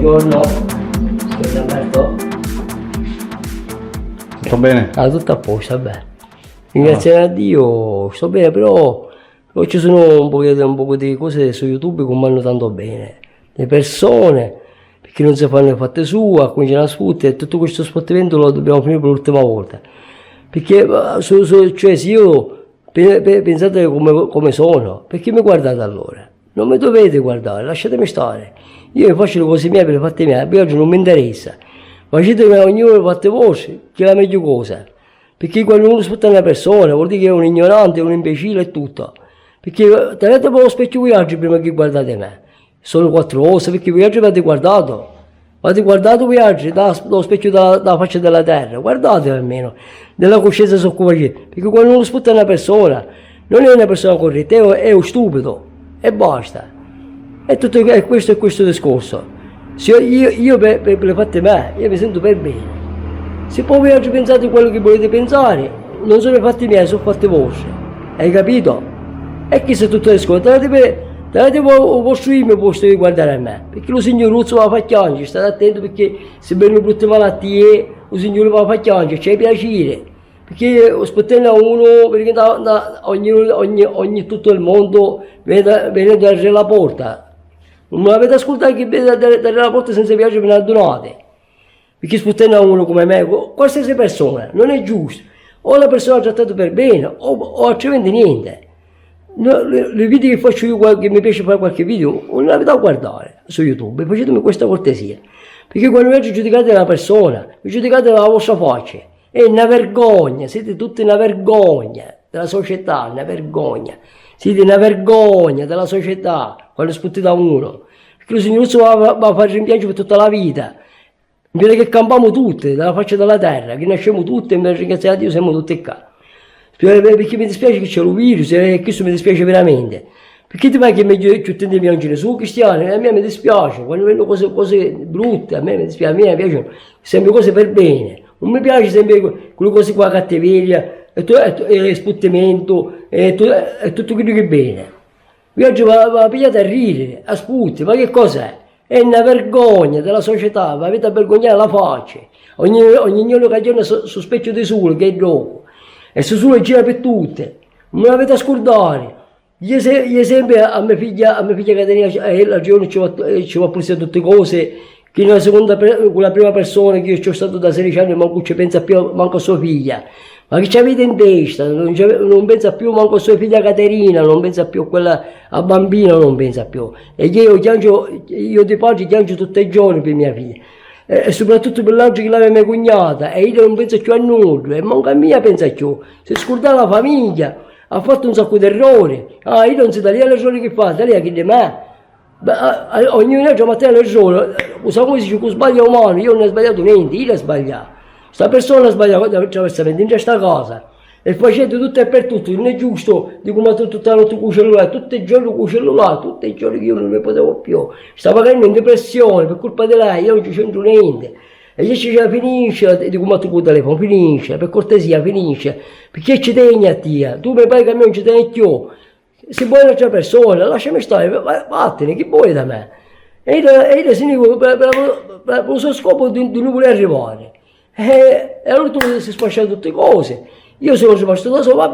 Buongiorno, signor Alberto. Tutto bene? Ah, tutto a posto, vabbè. Ringraziare a Dio, sto bene, però ci sono un po' di cose su YouTube che non vanno tanto bene. Le persone, perché non si fanno le fatte sue, alcuni ce la sfruttano e tutto questo sfruttamento lo dobbiamo finire per l'ultima volta. Perché, cioè, se io, pensate come sono, perché mi guardate allora? Non mi dovete guardare, lasciatemi stare. Io faccio le cose mie per le fatte mie, oggi non mi interessa. Facetemi ognuno le fatte vostre, che è la meglio cosa. Perché quando uno sfrutta una persona vuol dire che è un ignorante, un imbecille e tutto. Perché tenete un po' lo specchio voi oggi prima che guardate me. Sono 4 ore, perché voi oggi avete guardato. Avete guardato voi oggi dallo specchio della faccia della terra. Guardate almeno, della coscienza su come c'è. Perché quando uno sfrutta una persona, non è una persona corretta, è un stupido. E basta. E questo è questo discorso. Se io per le fatte me, io mi sento per bene. Se poi voi oggi pensate quello che volete pensare, non sono fatti miei, sono fatti vostri. Hai capito? E chi se tutto il discorso? Tenete il vostro io posto di guardare a me. Perché lo signor Ruzzo va a fare piangere, state attento perché se vengono brutte malattie, lo signore va a fare piangere, c'è piacere. Perché aspettando a uno, perché ogni tutto il mondo viene da la porta. Non avete ascoltato che viene da la porta senza viaggio per donate. Perché aspettando a uno come me, qualsiasi persona, non è giusto. O la persona ha trattato per bene, o altrimenti niente. No, le video che faccio io, che mi piace fare qualche video, non l'avete a guardare su YouTube, facetemi questa cortesia. Perché quando oggi giudicate una persona, giudicate la vostra faccia. È una vergogna, siete tutti una vergogna della società, una vergogna. Siete una vergogna della società quando sputate da uno. Perché lo signor Ruzzo va a fare rimpianto per tutta la vita. Invece che campiamo tutti dalla faccia della terra, che nasciamo tutti e invece ringraziare a Dio siamo tutti qua. Perché mi dispiace che c'è lo virus e questo mi dispiace veramente. Perché ti pare che è meglio che tutti piangere su cristiani? A me mi dispiace, quando vedo cose brutte, a me mi dispiace, a me piacciono sempre cose per bene. Non mi piace sempre quelle cose qua, cattiveria, e sputtamento, e tutto quello che è bene. Io oggi va pigliate a ridere, a sputti, ma che cos'è? È una vergogna della società, vi avete a vergognare la faccia. Ogni giorno che giorno su specchio di sole, che è dopo. E su sole gira per tutte. Non l'avete a scordare. Gli esempi a mia figlia Caterina, la giorno ci va a pulire tutte cose, che quella prima persona che io ci ho stato da 16 anni manco ci pensa più, manco a sua figlia. Ma che c'avete in testa? Non pensa più manco a sua figlia Caterina, non pensa più a quella a bambina, non pensa più. E io di padre piango tutti i giorni per mia figlia. E soprattutto per l'altro che l'aveva mia cognata, e io non penso più a nulla, e manco a mia pensa più. Si scorda la famiglia, ha fatto un sacco di errori. Ah, io non so da lì all'errore che fa, da lì a chi di me. Ognuno ha mattina l'errore, usa come si dice, con sbaglio umano, io non ho sbagliato niente, io ho sbagliato. Questa persona ha sbagliato attraversamento in questa casa e facendo tutto e per tutto, non è giusto di come tutta la notte con il cellulare, tutti i giorni con il cellulare, tutti i giorni che io non ne potevo più, stavo cadendo in depressione per colpa di lei, io non ci c'entro niente. E io ci finisce, dico ma tu con il telefono, finisce, per cortesia finisce, perché ci tieni a te, tu mi paghi a me non ci tieni più, se vuoi un'altra persona, lasciami stare, vattene, che vuoi da me? E io si dico, per lo scopo di non voler arrivare. E allora tu si spaccia tutte le cose, io sono rimasto da solo, va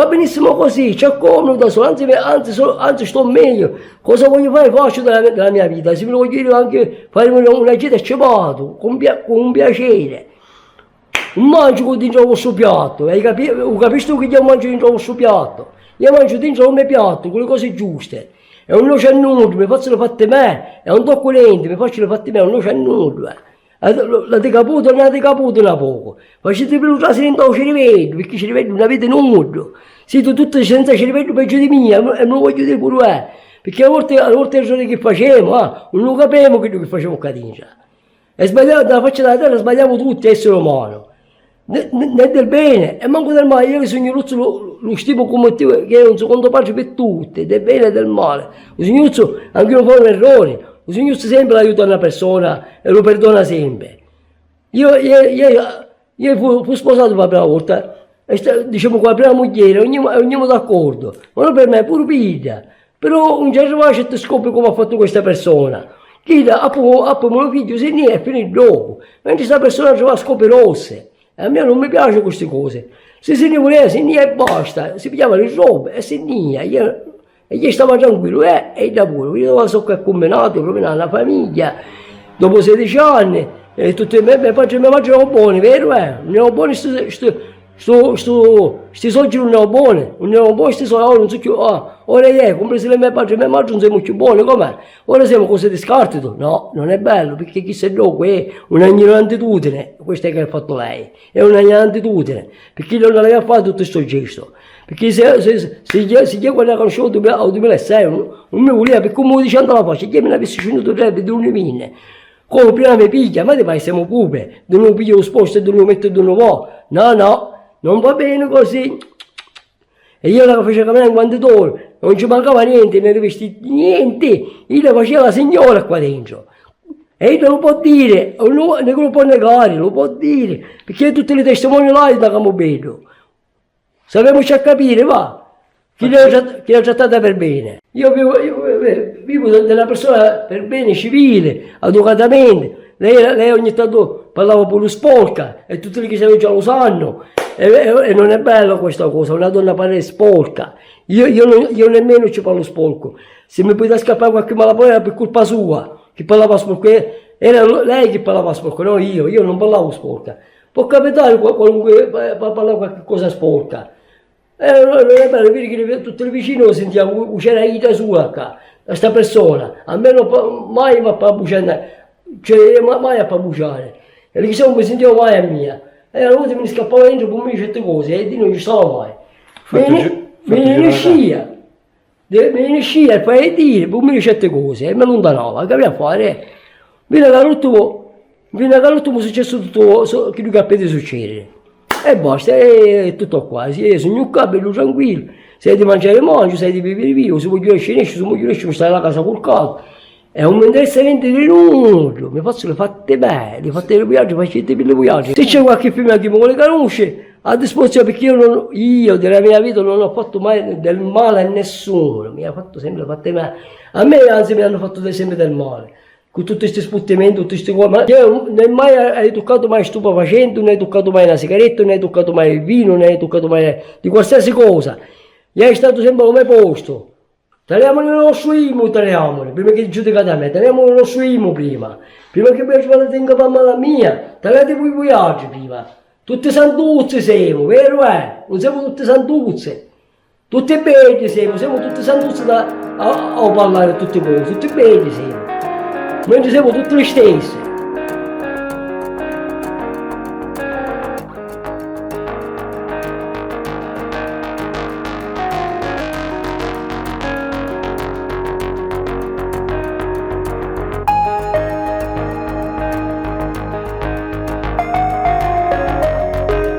benissimo così, c'è comodo da solo, anzi sto meglio, cosa voglio fare faccio della mia vita, se mi voglio dire anche fare una gita ci vado, con un piacere, non mangio con dentro il vostro piatto, capisci che io mangio dentro il vostro piatto, io mangio dentro il mio piatto, con le cose giuste, e non c'è nulla, mi faccio le fatte me, e non tocco niente, mi faccio le fatte me, non c'è nulla. La decaputo una poco, facete più la sera non ci rivedo, perché ci rivedo una vita nulla. Siete tutti senza ci rivedo peggio di mia, e non lo voglio dire pure, perché a volte le ragioni che facciamo, non lo capiamo che facciamo cadenza. E sbagliamo, dalla faccia della terra sbagliamo tutti, essere umano. Né del bene, e manco del male, io che sono lo stimo come te, che è un secondo pace per tutti, del bene e del male. Lo signor anche non fa un errore. Il Signore sempre aiuta una persona e lo perdona sempre. Io fu sposato per la prima volta, diciamo con la prima moglie, ognuno d'accordo, ma non per me, pure figlia. Però un giorno fa c'è scopri come ha fatto questa persona. Che appunto mio figlio se ne è finito dopo, mentre questa persona va a scopre rosse. E a me non mi piacciono queste cose. Se ne voleva, se ne e basta, si pigliava le robe e se ne. E io stavo tranquillo, e da pure, io sono qua combinato, proprio una famiglia, dopo 16 anni, e tutti i miei padri e mia madre erano buoni, vero? Non erano buoni, questi soldi non erano buoni, questi soldi, non so più, ora compresi le mie padri e mia madre non siamo più buoni, com'è? Ora siamo cose di scarto, no, non è bello, perché chi se no, è una ignorantitudine, questa è che ha fatto lei, è una ignorantitudine, perché non aveva fatto tutto questo gesto. Perché se io quando la conoscevo nel 2006 non mi voleva, perché come dice andava la faccia, io me ne avessi scenuto tre per non viene. Come prima mi piglia, ma poi siamo pure, non piglio lo sposto e non lo metto dove va. No, non va bene così. E io la facevo camminare in quanto non ci mancava niente, nei vestiti, niente. Io la faceva la signora qua dentro. E io lo può dire, non lo può negare, lo può dire, perché tutte le testimoni là da Camobello. Sappiamoci a capire, va, chi l'ha trattata per bene. Io vivo della persona per bene, civile, educatamente. Lei ogni tanto parlava pure sporca, e tutti quelli che sapevano già lo sanno. E non è bella questa cosa, una donna parla sporca. Io nemmeno ci parlo sporco. Se mi poteva scappare qualche malaparole era per colpa sua, che parlava sporco. Era lei che parlava sporco, non io non parlavo sporca. Può capitare qualunque parlare qualche cosa sporca. Non è bello, vedi che tutti i vicini sentiamo c'era la vita sua qua, questa persona. A me mai mi fa buciare, cioè mai a buciare. E lì non mi sentivo mai a mia. E allora mi scappava dentro con me certe cose e non ci stavo mai. Me ne scia e poi dire con me certe cose e mi allontanava, che a fare? Fino all'ultimo è successo tutto quello che poteva succedere. E basta, è tutto qua, sono un bello tranquillo, sei di mangiare mangio, sei di bere vino, se voglio esce, se voglio esce mi stai alla casa col caldo. E non mi interessa niente di nulla, mi faccio le fatte bene, le fatte le viaggi, facete per le viaggi. Se c'è qualche film che mi vuole conoscere, a disposizione, perché io della mia vita non ho fatto mai del male a nessuno, mi ha fatto sempre le fatte bene. A me anzi mi hanno fatto sempre del male. Con tutti questi sfruttamenti, tutte queste cose, ma io non hai mai toccato mai stupefacente, non hai toccato mai una sigaretta, non hai toccato mai il vino, non hai toccato mai di qualsiasi cosa. Io è stato sempre come posto. Teniamoli nello suimo, prima che giudicate a me, teniamoli nello suimo prima che mi fate in capo a mia, tagliate voi i viaggi prima. Tutte santuzze siamo, vero non siamo tutte santuzze. Tutte belli siamo tutte santuzze a parlare tutte cose, tutte belli siamo. Mentre siamo tutti gli stessi.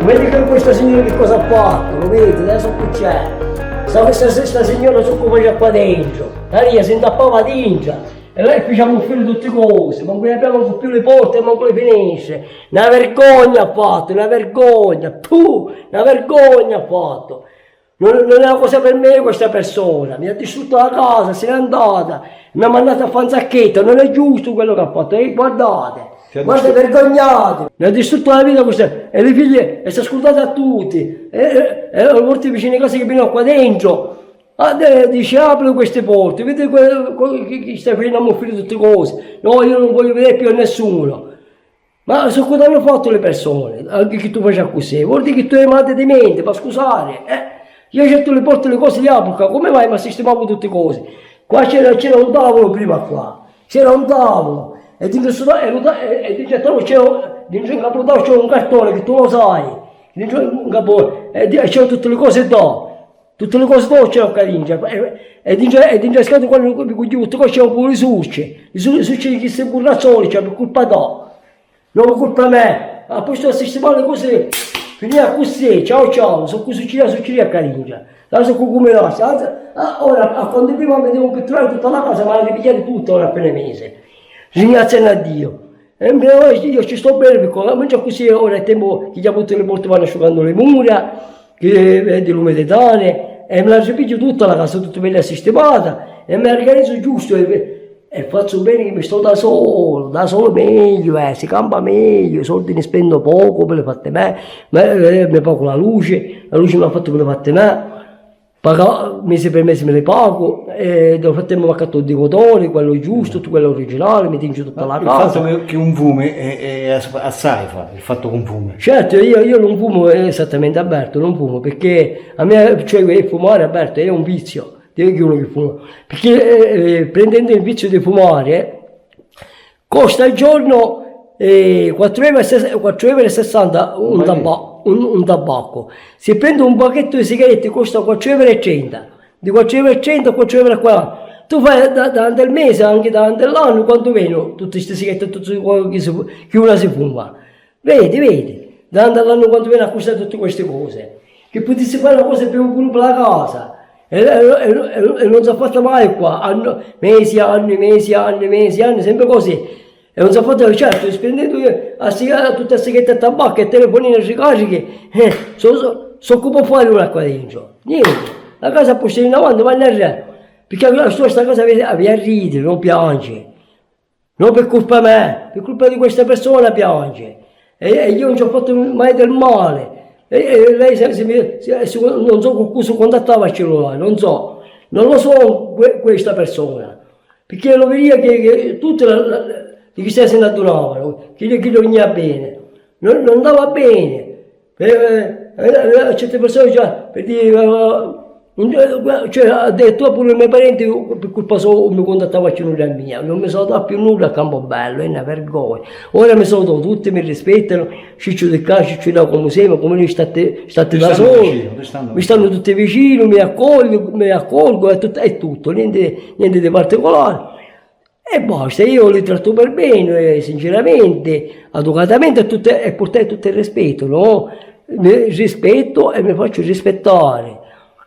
Vedi che questa signora che cosa ha fatto, lo vedi, adesso qui c'è. Questa signora si occupa già qua dentro, la ria si intappava dentro. e lei facciamo offrire tutte cose, ma non abbiamo più le porte, ma con le finestre. Una vergogna ha fatto, una vergogna, una vergogna ha fatto. Non è una cosa per me questa persona, mi ha distrutto la casa, se n'è andata, mi ha mandato a fare un sacchetto, non è giusto quello che ha fatto, guardate. Guardate, vergognate! Mi ha distrutto la vita questa, e le figlie, e si è ascoltate a tutti, e le porte vicine a casa che vengono qua dentro, dice apri queste porte, vedete chi sta facendo a offrire tutte cose, no io non voglio vedere più a nessuno, ma so cosa hanno fatto le persone, anche che tu faccia così, vuol dire che tu hai male di mente, ma scusare, io ho certo le porte le cose di apro, come mai mi ha sistemato tutte cose? Qua c'era un tavolo prima qua, c'era un tavolo, e dentro in capo c'era un cartone che tu lo sai, dentro in capo, e c'erano tutte le cose là. Tutte le cose là c'erano caringia, e dentro le scatole quando mi coglivo tutte cose c'erano pure le succe di questi burrazzoli, cioè per colpa da, non per colpa me, a posto di sistemare le cose, finiva così, ciao, sono così a caringia, adesso come la ora, a quando prima mi devo pitturare tutta la casa, ma la ripigliare tutta ora appena mese, ringraziando a Dio. E io ci sto bene perché mangia così ora è tempo che già tutte le porte vanno asciugando le mura, che vedi l'umidità, e me la ripiglio tutta la casa, tutta bella sistemata, e me la organizzo giusto e faccio bene che mi sto da solo meglio, si campa meglio, i soldi ne spendo poco per le fatte me, mi pago la luce mi ha fatto per le fatte me, mese per mese me le pago, e nel frattempo mi ha fatto il decottore, quello giusto, quello originale, mi tinge tutta la casa. Il fatto che un fume è assai fa, il fatto che un fume. Certo, io non fumo esattamente, Alberto, non fumo, perché a me, cioè fumare, Alberto, è un vizio, di uno che fuma, perché prendendo il vizio di fumare, costa al giorno 4,60 euro un tabacco. Se prendo un pacchetto di sigarette costa 4,30 euro, di 4,30 a 4,40 euro. Tu fai davanti al mese, anche davanti all'anno, quanto meno tutte queste sigarette, tutte che una si fuma. Vedi, davanti all'anno quanto meno acquista tutte queste cose. Che potessi fare una cosa più pure per la casa. E non si è fatta mai qua, mesi, sempre così. E non si è fatto, certo, spendendo tutte le sigarette a tabacco e telefonine ricariche, so come fare una qua dentro. Niente, la casa può stare in avanti, ma non è, perché questa cosa vi ridere, non piange. Non per colpa mia, per colpa di questa persona piange. E io non ci ho fatto mai del male. E lei non so con cosa contattava il cellulare, non lo so questa persona. Perché lo veniva che tutte di chi se ne adunavano, chi lo veniva bene, non andava bene, certe persone già per dire, cioè ha detto pure i miei parenti per colpa sua mi contattava più nulla mia, non mi sono dato più nulla a Campobello, è una vergogna, ora mi sono dato, tutti mi rispettano, Ciccio di qua, Ciccio là come siamo, come noi state da soli, mi stanno tutti vicino, mi accolgo, è tutto, niente di particolare. E basta, io li tratto per bene, sinceramente, educatamente e portare tutto il rispetto, no? Rispetto e mi faccio rispettare,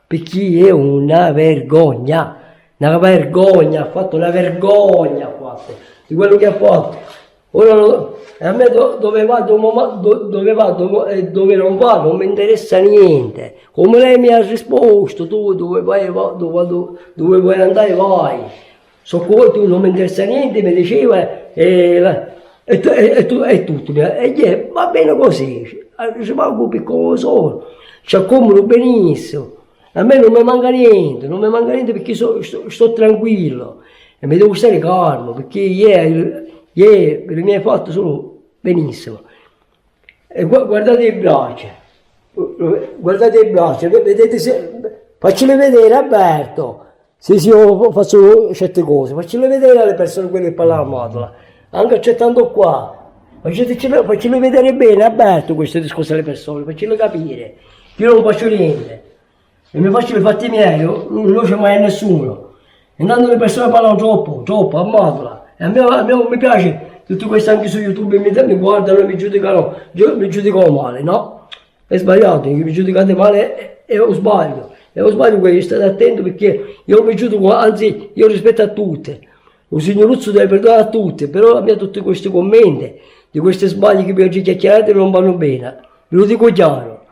perché è una vergogna, ha fatto una vergogna di quello che ha fatto. Ora a me dove non va, non mi interessa niente. Come lei mi ha risposto, tu dove vuoi andare vai. So tu non mi interessa niente, mi diceva, è tutto, e va bene così, rimango piccolo solo, ci accomodo benissimo, a me non mi manca niente perché sto tranquillo, e mi devo stare calmo, perché ieri le mie fatte sono benissimo. E guardate i braccia, vedete faccele vedere Alberto. Sì, io faccio certe cose, faccele vedere alle persone quelle che parlavano là, anche accettando qua, faccele vedere bene, Alberto, queste discorsi alle persone, faccele capire, io non faccio niente, e mi faccio i fatti miei, non lo c'è mai a nessuno, e quando le persone parlano troppo, ammatela, e a me non mi piace, tutto questo anche su YouTube mi guardano e mi giudicano male, no? È sbagliato, mi giudicate male e io sbaglio. E lo sbaglio questo, state attento perché io mi giudico, anzi io rispetto a tutte. Un signoruzzo deve perdonare a tutti, però a me tutti questi commenti, di questi sbagli che vi oggi chiacchierate non vanno bene, ve lo dico chiaro.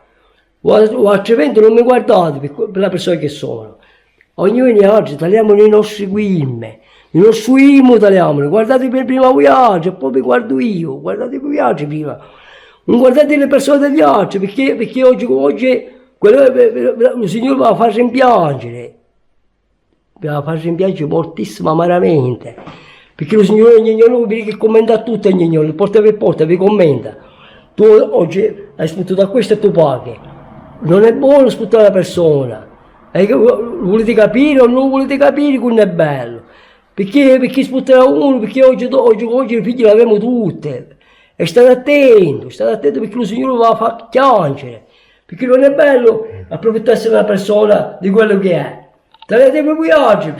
O altrimenti non mi guardate per la persona che sono. Ognuno di oggi tagliamo i nostri guimmi, i nostri guimmi tagliamoli, guardate per prima voi altri, e poi vi guardo io, guardate voi altri prima. Non guardate le persone degli altri, perché oggi lo Signore va a far rimpiangere. Vi va a far rimpiangere moltissimo amaramente. Perché lo Signore non vedi che commenta tutto, porta per porta, vi commenta. Tu oggi hai sputato da questo e tu paghi. Non è buono sputare la persona. Volete capire o non volete capire che non è bello? Perché sputare uno? Perché oggi i figli l'abbiamo tutte. E state attento perché lo Signore va a far piangere. Perché non è bello approfittarsi della persona di quello che è. Tagliatevi voi oggi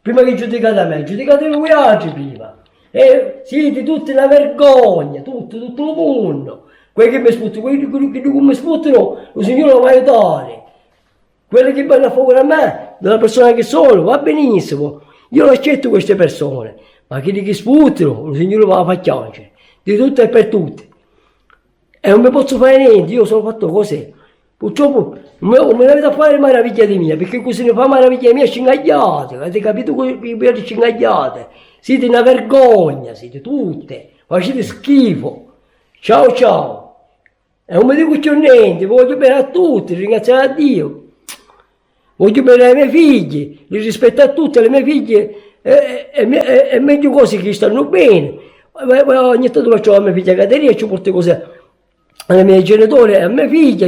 prima che giudicate me, giudicatevi voi oggi prima. E siete tutti una vergogna, tutto il mondo. Quelli che mi sputano, quelli che non mi sputano, lo Signore lo va a aiutare. Quelli che vanno a favore a me, della persona che sono, va benissimo. Io lo accetto queste persone, ma quelli che sputano, lo Signore va a far piangere. Di tutto e per tutti. E non mi posso fare niente, io sono fatto così. Purtroppo non me l'avete a fare meraviglia di mia, perché così ne fa meraviglia mia cingagliate, avete capito che cingagliate? Siete una vergogna, siete tutte, facete schifo. Ciao ciao. E non mi dico c'è niente, voglio bene a tutti, ringraziare a Dio. Voglio bene ai miei figli, li rispetto a tutte le mie figlie, è meglio così che stanno bene. Ogni tanto faccio a mia figlia Caterina, ci porto cose ai miei genitori e a mia figlia,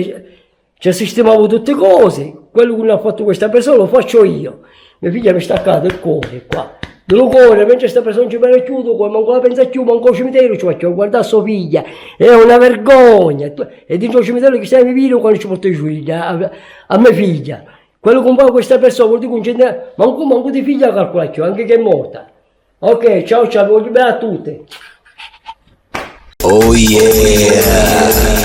ci sistemavo tutte cose, quello che non ha fatto questa persona lo faccio io. Mia figlia mi sta staccato il cuore qua, dello cuore, mentre questa persona ci viene chiuso, manco la pensa più, manco al cimitero ci faccio guardare sua figlia, è una vergogna. E dentro il cimitero che stai vivo quando ci porto giù a mia figlia. Quello che fa questa persona vuol dire concentrare, manco di figlia calcolaccio, anche che è morta. Ok, ciao ciao, voglio bene a tutti. Oh yeah!